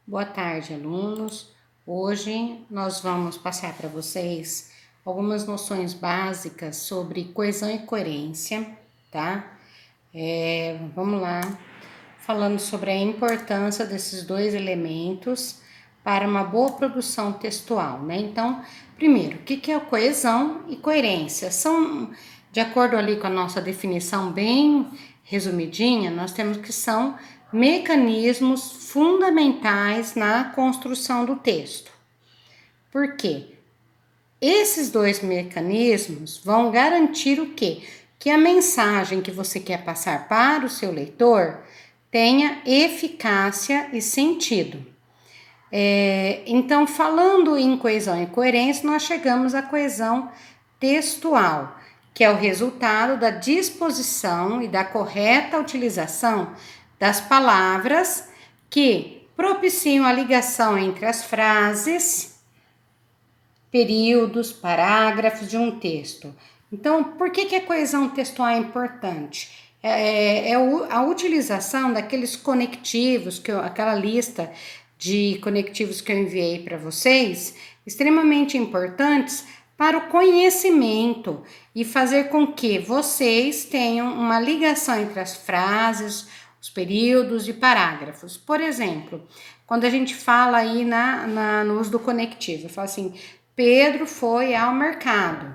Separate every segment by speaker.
Speaker 1: Boa tarde, alunos. Hoje nós vamos passar para vocês algumas noções básicas sobre coesão e coerência, tá? Vamos lá, falando sobre a importância desses dois elementos para uma boa produção textual, né? Então, primeiro, o que é coesão e coerência? São, de acordo ali com a nossa definição bem resumidinha, nós temos que são mecanismos fundamentais na construção do texto. Por quê? Esses dois mecanismos vão garantir o quê? Que a mensagem que você quer passar para o seu leitor tenha eficácia e sentido. Então, falando em coesão e coerência, nós chegamos à coesão textual, que é o resultado da disposição e da correta utilização das palavras que propiciam a ligação entre as frases, períodos, parágrafos de um texto. Então, por que a coesão textual é importante? A utilização daqueles conectivos, aquela lista de conectivos que eu enviei para vocês, extremamente importantes para o conhecimento e fazer com que vocês tenham uma ligação entre as frases, os períodos e parágrafos. Por exemplo, quando a gente fala aí no uso do conectivo, eu falo assim, Pedro foi ao mercado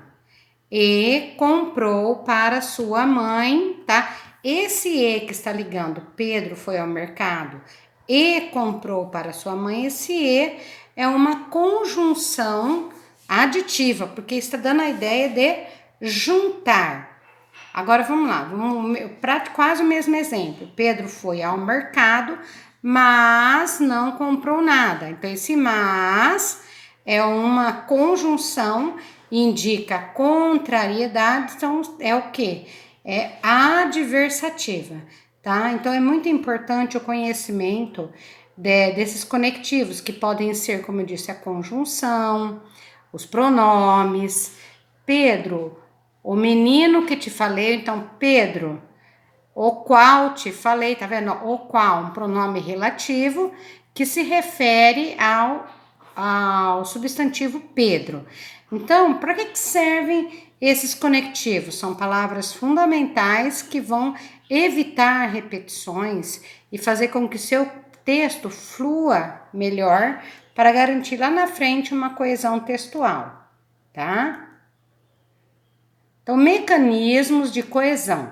Speaker 1: e comprou para sua mãe, tá? Esse e que está ligando, Pedro foi ao mercado e comprou para sua mãe, esse e é uma conjunção aditiva, porque está dando a ideia de juntar. Agora vamos lá, quase o mesmo exemplo. Pedro foi ao mercado, mas não comprou nada. Então, esse mas é uma conjunção, indica contrariedade, então é o quê? É adversativa, tá? Então, é muito importante o conhecimento desses conectivos, que podem ser, como eu disse, a conjunção, os pronomes. Pedro, o menino que te falei, então, Pedro, o qual te falei, tá vendo? O qual, um pronome relativo que se refere ao substantivo Pedro. Então, para que servem esses conectivos? São palavras fundamentais que vão evitar repetições e fazer com que seu texto flua melhor para garantir lá na frente uma coesão textual, tá? Então, mecanismos de coesão.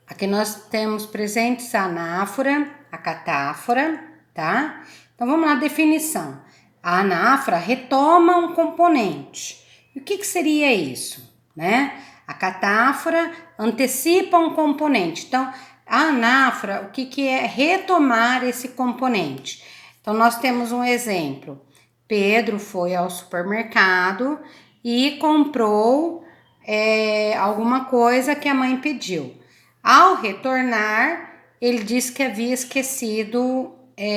Speaker 1: Aqui nós temos presentes a anáfora, a catáfora, tá? Então, vamos lá, definição. A anáfora retoma um componente. E o que seria isso, né? A catáfora antecipa um componente. Então, a anáfora, o que é retomar esse componente? Então, nós temos um exemplo. Pedro foi ao supermercado e comprou alguma coisa que a mãe pediu. Ao retornar, ele disse que havia esquecido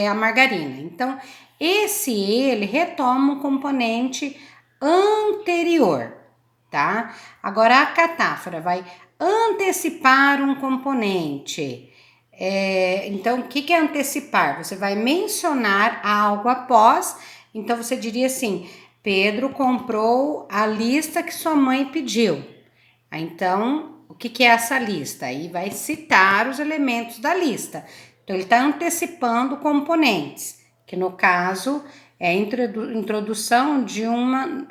Speaker 1: a margarina. Então, ele retoma um componente anterior, tá? Agora, a catáfora vai antecipar um componente. Então, o que é antecipar? Você vai mencionar algo após. Então, você diria assim, Pedro comprou a lista que sua mãe pediu. Então, o que é essa lista? Aí vai citar os elementos da lista. Então, ele está antecipando componentes, que no caso é a introdução de uma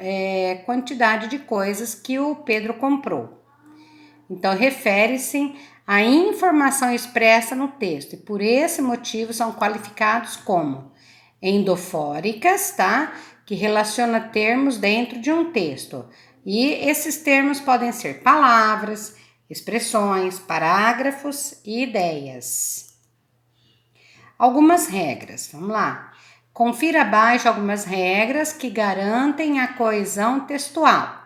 Speaker 1: quantidade de coisas que o Pedro comprou. Então, refere-se à informação expressa no texto, e por esse motivo são qualificados como endofóricas, tá? Que relaciona termos dentro de um texto. E esses termos podem ser palavras, expressões, parágrafos e ideias. Algumas regras, vamos lá. Confira abaixo algumas regras que garantem a coesão textual.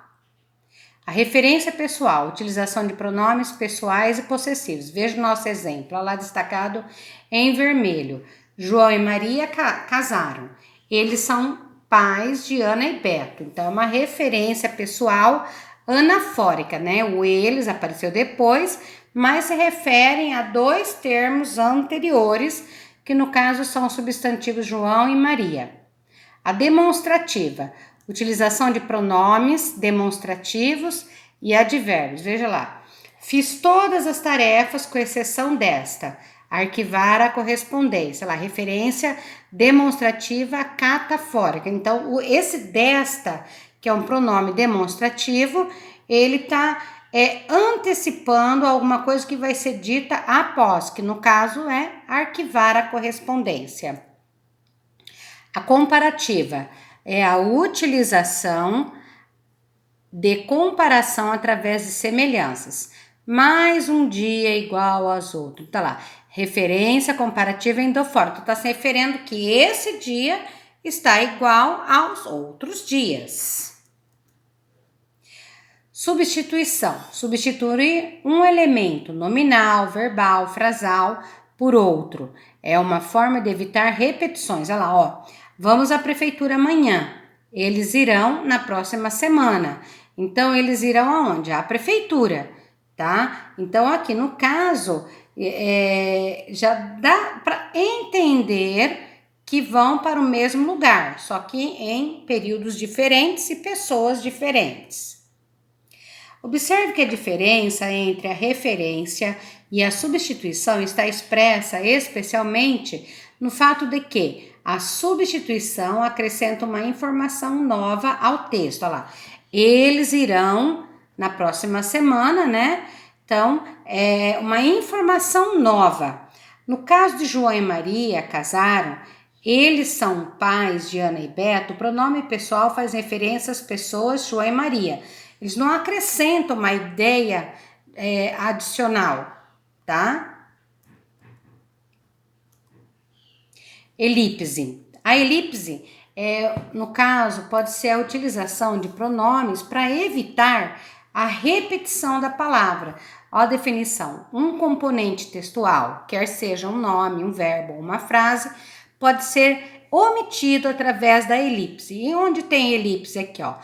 Speaker 1: A referência pessoal, utilização de pronomes pessoais e possessivos. Veja o nosso exemplo, lá destacado em vermelho. João e Maria casaram. Eles são pais de Ana e Beto. Então, é uma referência pessoal anafórica, né? O eles apareceu depois, mas se referem a dois termos anteriores que no caso são os substantivos João e Maria. A demonstrativa, utilização de pronomes demonstrativos e advérbios. Veja lá. Fiz todas as tarefas com exceção desta. Arquivar a correspondência. Lá, referência demonstrativa catafórica. Então, esse desta, que é um pronome demonstrativo, ele está antecipando alguma coisa que vai ser dita após, que no caso é arquivar a correspondência. A comparativa é a utilização de comparação através de semelhanças. Mais um dia é igual aos outros. Tá lá. Referência comparativa endofórica. Tu tá se referindo que esse dia está igual aos outros dias. Substituição. Substituir um elemento nominal, verbal, frasal por outro. É uma forma de evitar repetições. Olha lá, ó. Vamos à prefeitura amanhã. Eles irão na próxima semana. Então, eles irão aonde? À prefeitura, tá? Então, aqui no caso, já dá para entender que vão para o mesmo lugar, só que em períodos diferentes e pessoas diferentes. Observe que a diferença entre a referência e a substituição está expressa especialmente no fato de que a substituição acrescenta uma informação nova ao texto. Olha lá, eles irão na próxima semana, né? Então, é uma informação nova. No caso de João e Maria casaram, eles são pais de Ana e Beto, o pronome pessoal faz referência às pessoas João e Maria. Eles não acrescentam uma ideia adicional, tá? Elipse. A elipse, no caso, pode ser a utilização de pronomes para evitar a repetição da palavra. Ó a definição. Um componente textual, quer seja um nome, um verbo ou uma frase, pode ser omitido através da elipse. E onde tem elipse? Aqui, ó.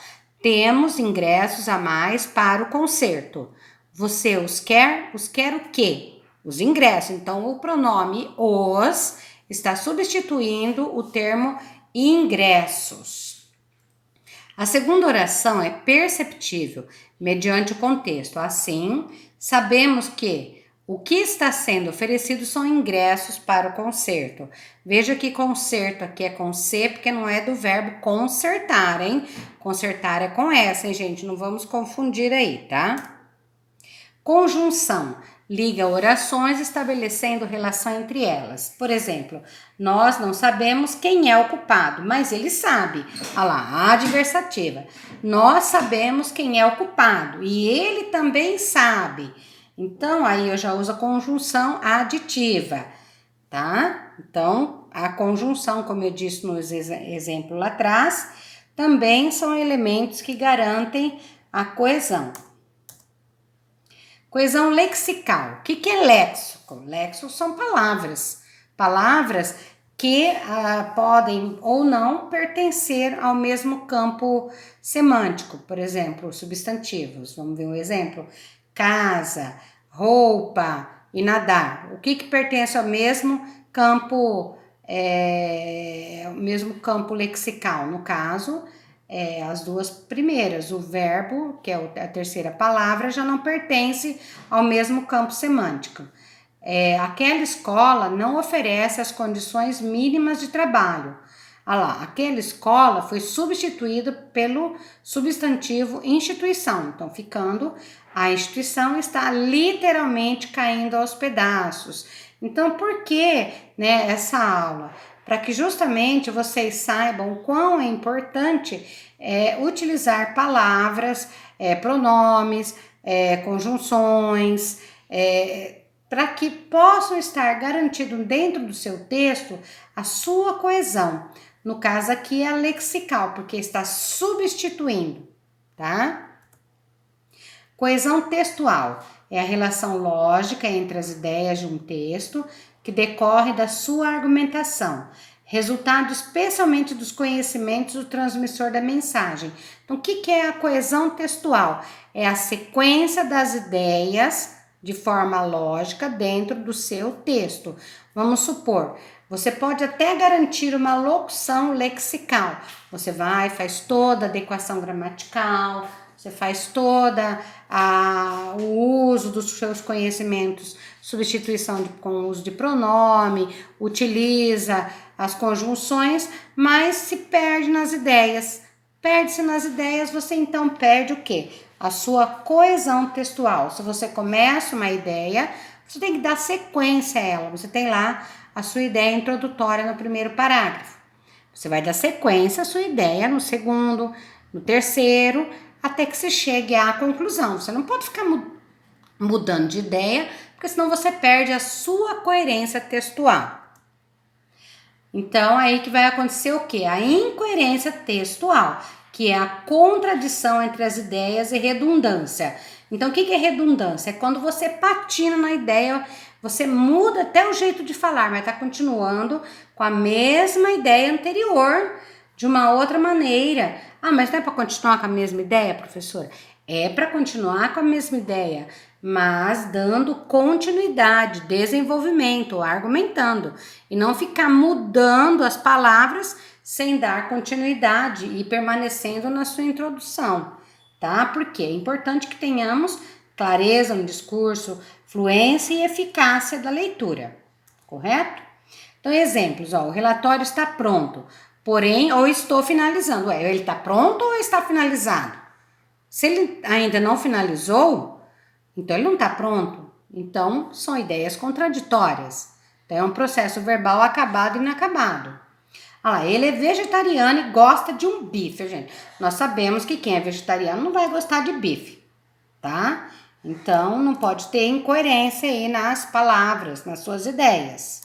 Speaker 1: Temos ingressos a mais para o concerto. Você os quer? Os quer o quê? Os ingressos. Então, o pronome os está substituindo o termo ingressos. A segunda oração é perceptível, mediante o contexto. Assim, sabemos que o que está sendo oferecido são ingressos para o concerto. Veja que concerto aqui é com C, porque não é do verbo consertar, hein? Consertar é com S, hein, gente? Não vamos confundir aí, tá? Conjunção. Liga orações estabelecendo relação entre elas. Por exemplo, nós não sabemos quem é o culpado, mas ele sabe. Olha lá, adversativa. Nós sabemos quem é o culpado e ele também sabe. Então, aí eu já uso a conjunção aditiva, tá? Então, a conjunção, como eu disse no exemplo lá atrás, também são elementos que garantem a coesão. Coesão lexical. O que é léxico? Léxico são palavras. Palavras que podem ou não pertencer ao mesmo campo semântico. Por exemplo, substantivos. Vamos ver um exemplo. Casa, roupa e nadar. O que pertence ao mesmo campo, lexical? No caso, as duas primeiras. O verbo, que é a terceira palavra, já não pertence ao mesmo campo semântico. Aquela escola não oferece as condições mínimas de trabalho. Olha lá, aquela escola foi substituída pelo substantivo instituição. Então, a instituição está literalmente caindo aos pedaços. Então, por que, né, essa aula? Para que justamente vocês saibam o quão é importante utilizar palavras, pronomes, conjunções, para que possam estar garantido dentro do seu texto a sua coesão. No caso aqui é a lexical, porque está substituindo, tá? Coesão textual é a relação lógica entre as ideias de um texto que decorre da sua argumentação, resultado especialmente dos conhecimentos do transmissor da mensagem. Então, o que é a coesão textual? É a sequência das ideias de forma lógica dentro do seu texto. Vamos supor, você pode até garantir uma locução lexical. Você vai, faz toda a adequação gramatical, você faz toda o uso dos seus conhecimentos, substituição com o uso de pronome, utiliza as conjunções, mas se perde nas ideias. Perde-se nas ideias, você então perde o quê? A sua coesão textual. Se você começa uma ideia, você tem que dar sequência a ela. Você tem lá a sua ideia introdutória no primeiro parágrafo. Você vai dar sequência à sua ideia no segundo, no terceiro, até que você chegue à conclusão. Você não pode ficar mudando de ideia, porque senão você perde a sua coerência textual. Então, aí que vai acontecer o quê? A incoerência textual, que é a contradição entre as ideias e redundância. Então, o que é redundância? É quando você patina na ideia, você muda até o jeito de falar, mas está continuando com a mesma ideia anterior, de uma outra maneira. Ah, mas não é para continuar com a mesma ideia, professora? É para continuar com a mesma ideia, mas dando continuidade, desenvolvimento, argumentando. E não ficar mudando as palavras sem dar continuidade e permanecendo na sua introdução, tá? Porque é importante que tenhamos clareza no discurso, fluência e eficácia da leitura, correto? Então, exemplos, ó, o relatório está pronto, porém, ou estou finalizando. Ué, ele está pronto ou está finalizado? Se ele ainda não finalizou, então ele não está pronto. Então, são ideias contraditórias. Então, é um processo verbal acabado e inacabado. Ah lá, ele é vegetariano e gosta de um bife, gente. Nós sabemos que quem é vegetariano não vai gostar de bife, tá? Então, não pode ter incoerência aí nas palavras, nas suas ideias.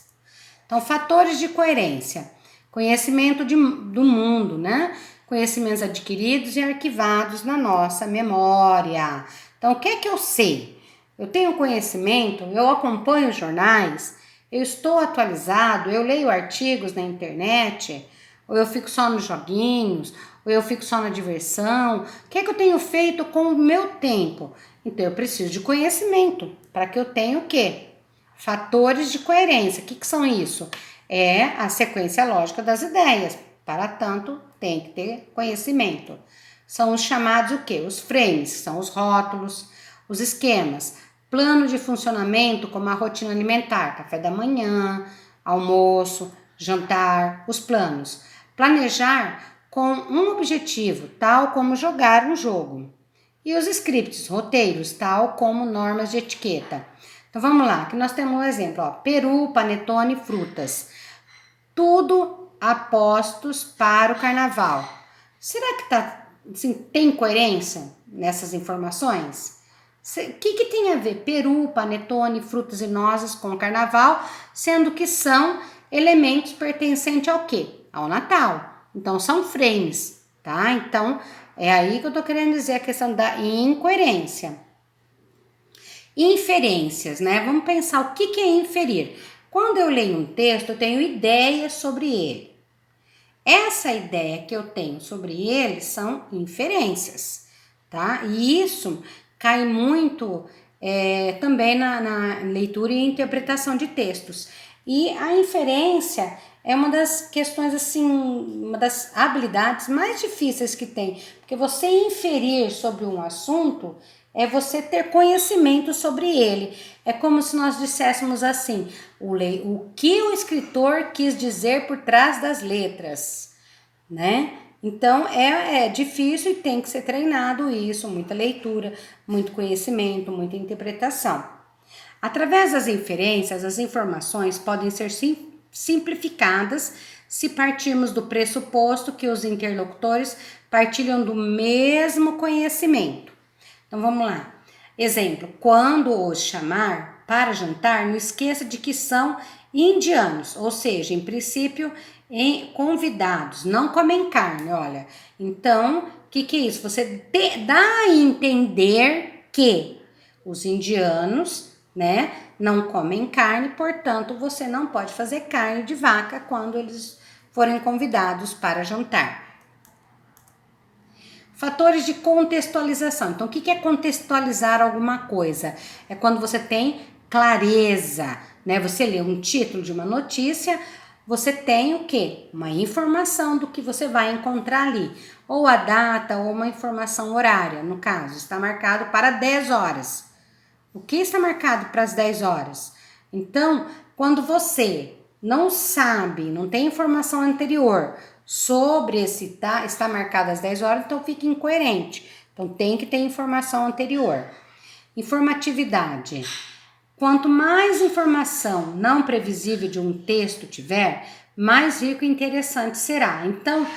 Speaker 1: Então, fatores de coerência. Conhecimento do mundo, né? Conhecimentos adquiridos e arquivados na nossa memória. Então, o que é que eu sei? Eu tenho conhecimento, eu acompanho jornais, eu estou atualizado, eu leio artigos na internet, ou eu fico só nos joguinhos, ou eu fico só na diversão. O que é que eu tenho feito com o meu tempo? Então, eu preciso de conhecimento para que eu tenha o quê? Fatores de coerência. O que são isso? É a sequência lógica das ideias. Para tanto, tem que ter conhecimento. São os chamados o quê? Os frames, que são os rótulos, os esquemas. Plano de funcionamento, como a rotina alimentar, café da manhã, almoço, jantar, os planos. Planejar com um objetivo, tal como jogar um jogo. E os scripts, roteiros, tal como normas de etiqueta. Então vamos lá, aqui nós temos um exemplo, ó, peru, panetone, frutas. Tudo apostos para o carnaval. Será que assim, tem coerência nessas informações? O que tem a ver peru, panetone, frutas e nozes com o carnaval, sendo que são elementos pertencentes ao quê? Ao Natal. Então são frames, tá? Então é aí que eu tô querendo dizer a questão da incoerência. Inferências, né? Vamos pensar o que é inferir. Quando eu leio um texto, eu tenho ideias sobre ele. Essa ideia que eu tenho sobre ele são inferências, tá? E isso cai muito também na leitura e interpretação de textos. E a inferência é uma das questões, assim, uma das habilidades mais difíceis que tem. Porque você inferir sobre um assunto é você ter conhecimento sobre ele. É como se nós disséssemos assim, o que o escritor quis dizer por trás das letras, né? Então, é difícil e tem que ser treinado isso, muita leitura, muito conhecimento, muita interpretação. Através das inferências, as informações podem ser simplificadas se partirmos do pressuposto que os interlocutores partilham do mesmo conhecimento. Então, vamos lá. Exemplo, quando os chamar para jantar, não esqueça de que são indianos, ou seja, em princípio, convidados, não comem carne, olha. Então, o que é isso? Você dá a entender que os indianos, né, não comem carne, portanto, você não pode fazer carne de vaca quando eles forem convidados para jantar. Fatores de contextualização. Então, o que é contextualizar alguma coisa? É quando você tem clareza, né? Você lê um título de uma notícia, você tem o quê? Uma informação do que você vai encontrar ali. Ou a data, ou uma informação horária. No caso, está marcado para 10 horas. O que está marcado para as 10 horas? Então, quando você não sabe, não tem informação anterior sobre esse está marcado às 10 horas, então fica incoerente. Então, tem que ter informação anterior. Informatividade. Quanto mais informação não previsível de um texto tiver, mais rico e interessante será. Então,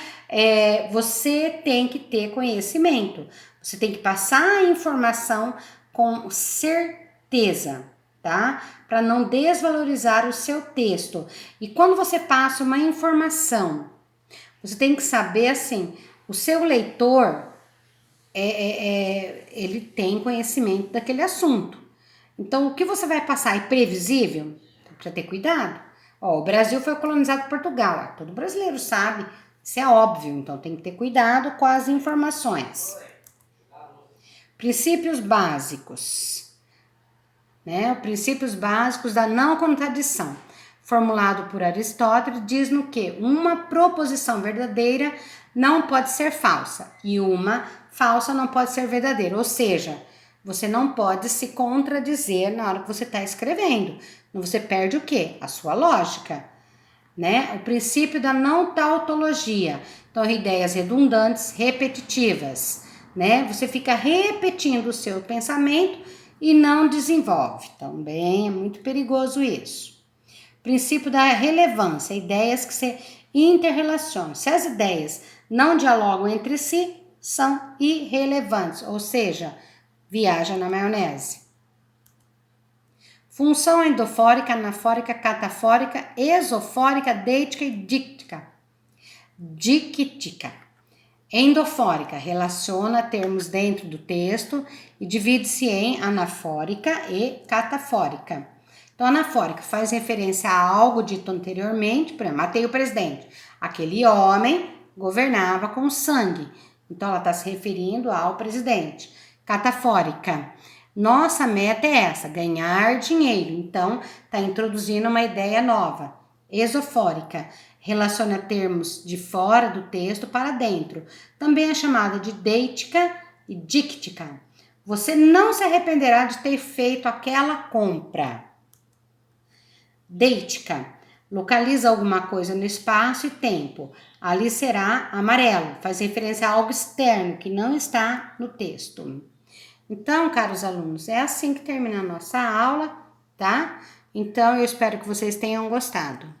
Speaker 1: você tem que ter conhecimento. Você tem que passar a informação com certeza, tá? Para não desvalorizar o seu texto. E quando você passa uma informação, você tem que saber assim, o seu leitor, ele tem conhecimento daquele assunto. Então, o que você vai passar é previsível? Precisa ter cuidado. Ó, o Brasil foi colonizado por Portugal. Todo brasileiro sabe, isso é óbvio. Então, tem que ter cuidado com as informações. Princípios básicos. Né? Os princípios básicos da não contradição. Formulado por Aristóteles, diz no que uma proposição verdadeira não pode ser falsa e uma falsa não pode ser verdadeira. Ou seja, você não pode se contradizer na hora que você está escrevendo. Você perde o quê? A sua lógica, né? O princípio da não tautologia. Então, ideias redundantes, repetitivas, né? Você fica repetindo o seu pensamento e não desenvolve. Também é muito perigoso isso. Princípio da relevância, ideias que se interrelacionam. Se as ideias não dialogam entre si, são irrelevantes, ou seja, viaja na maionese. Função endofórica, anafórica, catafórica, esofórica, deítica e díctica. Díctica. Endofórica relaciona termos dentro do texto e divide-se em anafórica e catafórica. Então, anafórica faz referência a algo dito anteriormente, por exemplo, matei o presidente. Aquele homem governava com sangue. Então, ela está se referindo ao presidente. Catafórica. Nossa meta é essa, ganhar dinheiro. Então, está introduzindo uma ideia nova. Esofórica. Relaciona termos de fora do texto para dentro. Também é chamada de deítica e díctica. Você não se arrependerá de ter feito aquela compra. Deítica. Localiza alguma coisa no espaço e tempo. Ali será amarelo. Faz referência a algo externo que não está no texto. Então, caros alunos, é assim que termina a nossa aula, tá? Então, eu espero que vocês tenham gostado.